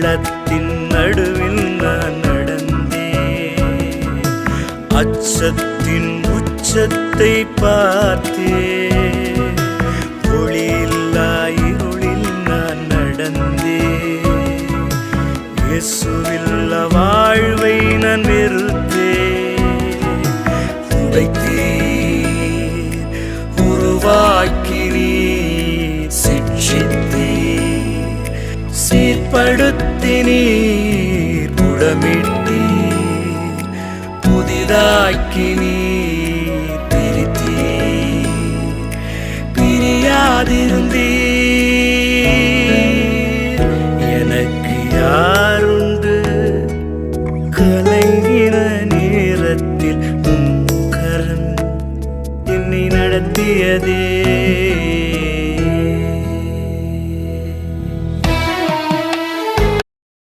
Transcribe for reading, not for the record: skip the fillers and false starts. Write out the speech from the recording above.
வெள்ளத்தின் நடுவில் நான் நடந்தேன். அச்சத்தின் உச்சத்தை பார்த்தேன். ஒளியில்லா இருளில் நான் நடந்தேன். இயேசுவில்லா வாழ்வை நான் வெறுத்தேன். உடைத்தீர், உருவாக்கினீர், சிட்சித்தீர், சீர்படுத்தினீர், புடமிட்டீர், புதிதாக்கினீர், பிரித்தீர், பிரியாதிருந்தீர். எனக்கு யாருண்டு? கலங்கின நேரத்தில் உம் கரம் என்னை நடத்தியதே.